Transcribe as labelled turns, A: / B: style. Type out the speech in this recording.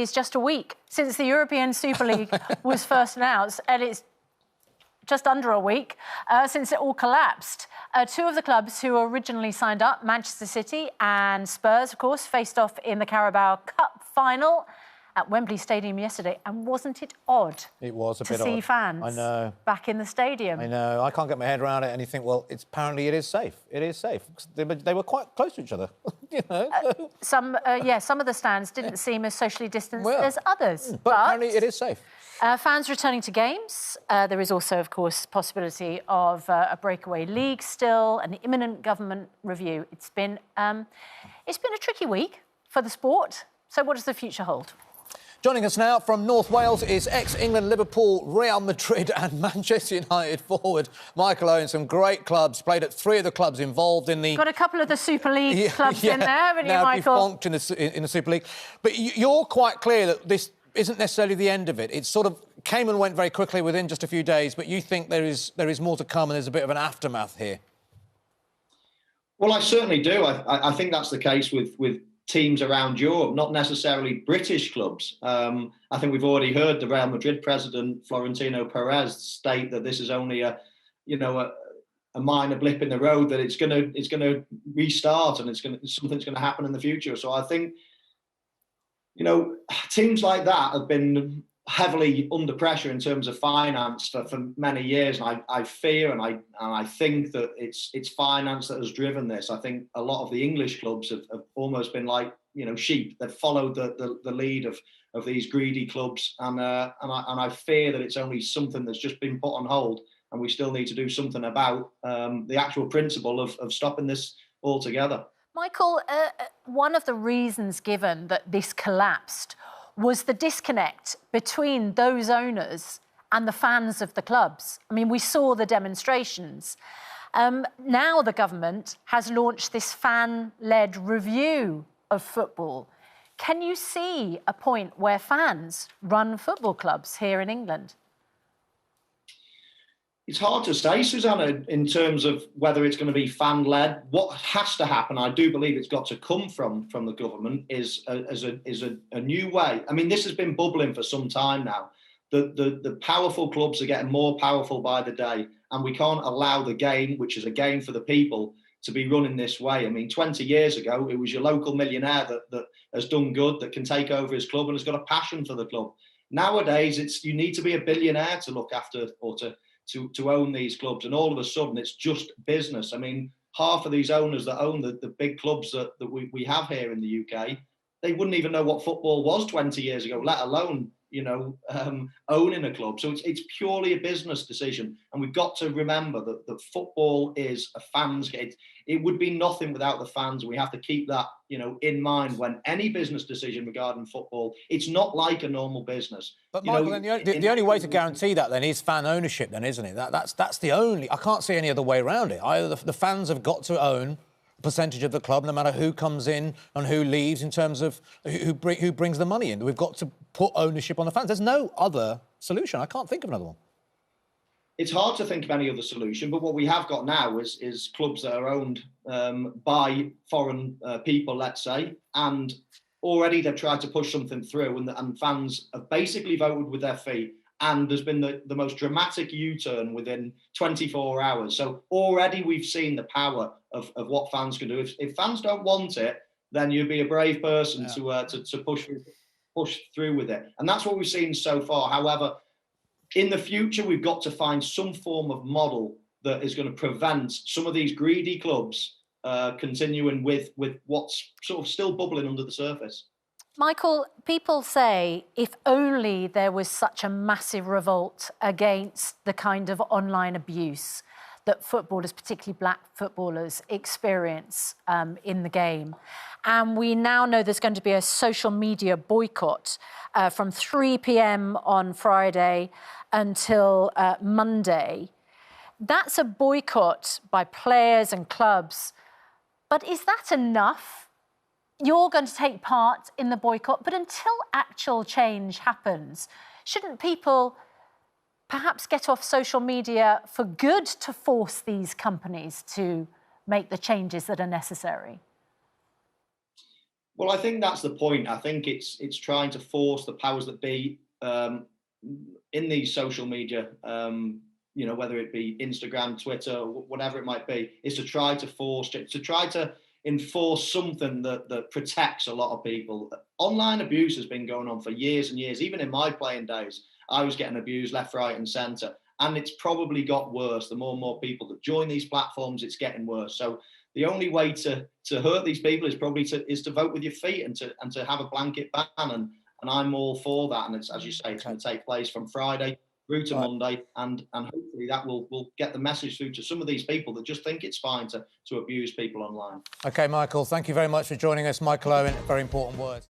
A: is just a week since the European Super League was first announced, and it's just under a week since it all collapsed. Two of the clubs who originally signed up, Manchester City and Spurs, of course, faced off in the Carabao Cup final at Wembley Stadium yesterday. And wasn't it odd?
B: It was a bit
A: odd. To see fans
B: I know.
A: back in the stadium.
B: I know. I can't get my head around it, and you think, well, apparently it is safe. It is safe. They were quite close to each other, you know.
A: Some of the stands didn't seem as socially distanced as others.
B: But apparently it is safe.
A: Fans returning to games. There is also, of course, possibility of a breakaway league still, an imminent government review. It's been a tricky week for the sport. So what does the future hold?
B: Joining us now from North Wales is ex-England, Liverpool, Real Madrid and Manchester United forward Michael Owen. Some great clubs, played at 3 of the clubs involved in the...
A: Got a couple of the Super League clubs in there, haven't you,
B: now
A: Michael?
B: Defunct in the Super League. But you're quite clear that this isn't necessarily the end of it. It sort of came and went very quickly within just a few days, but you think there is more to come and there's a bit of an aftermath here.
C: Well, I certainly do. I think that's the case with teams around Europe, not necessarily British clubs. I think we've already heard the Real Madrid president, Florentino Perez, state that this is only a minor blip in the road, that it's going to restart and something's going to happen in the future. So I think, teams like that have been heavily under pressure in terms of finance for many years, and I fear and I think that it's finance that has driven this. I think a lot of the English clubs have almost been like sheep. They've followed the lead of these greedy clubs, and I fear that it's only something that's just been put on hold, and we still need to do something about the actual principle of stopping this altogether.
A: Michael, one of the reasons given that this collapsed was the disconnect between those owners and the fans of the clubs. I mean, we saw the demonstrations. Now the government has launched this fan-led review of football. Can you see a point where fans run football clubs here in England?
C: It's hard to say, Susanna, in terms of whether it's going to be fan-led. What has to happen, I do believe it's got to come from the government, is a new way. I mean, this has been bubbling for some time now. The powerful clubs are getting more powerful by the day, and we can't allow the game, which is a game for the people, to be run in this way. I mean, 20 years ago, it was your local millionaire that has done good, that can take over his club and has got a passion for the club. Nowadays, you need to be a billionaire to look after or to own these clubs, and all of a sudden it's just business. I mean, half of these owners that own the big clubs that we have here in the UK, they wouldn't even know what football was 20 years ago, let alone owning a club. So it's purely a business decision, and we've got to remember that football is a fans game. It would be nothing without the fans, and we have to keep that in mind when any business decision regarding football. It's not like a normal business.
B: But Michael, the only way to guarantee that then is fan ownership, then, isn't it? That's the only. I can't see any other way around it. Either the fans have got to own a percentage of the club, no matter who comes in and who leaves, in terms of who brings the money in. We've got to put ownership on the fans. There's no other solution. I can't think of another one.
C: It's hard to think of any other solution, but what we have got now is clubs that are owned by foreign people, let's say, and already they've tried to push something through, and fans have basically voted with their feet, and there's been the most dramatic U-turn within 24 hours. So already we've seen the power of what fans can do. If fans don't want it, then you'd be a brave person to push through with it, and that's what we've seen so far. However, in the future, we've got to find some form of model that is going to prevent some of these greedy clubs continuing with what's sort of still bubbling under the surface.
A: Michael, people say if only there was such a massive revolt against the kind of online abuse that footballers, particularly black footballers, experience in the game. And we now know there's going to be a social media boycott from 3 p.m. on Friday until Monday. That's a boycott by players and clubs. But is that enough? You're going to take part in the boycott, but until actual change happens, shouldn't people perhaps get off social media for good to force these companies to make the changes that are necessary?
C: Well, I think that's the point. I think it's trying to force the powers that be in these social media, you know, whether it be Instagram, Twitter, whatever it might be, is to try to enforce something that protects a lot of people. Online abuse has been going on for years and years. Even in my playing days, I was getting abused left, right, and centre, and it's probably got worse. The more and more people that join these platforms, it's getting worse. So the only way to hurt these people is probably to vote with your feet and to have a blanket ban. And I'm all for that. And it's, as you say, it's going to take place from Friday through to Monday, and hopefully that will get the message through to some of these people that just think it's fine to abuse people online.
B: OK, Michael, thank you very much for joining us. Michael Owen, very important words.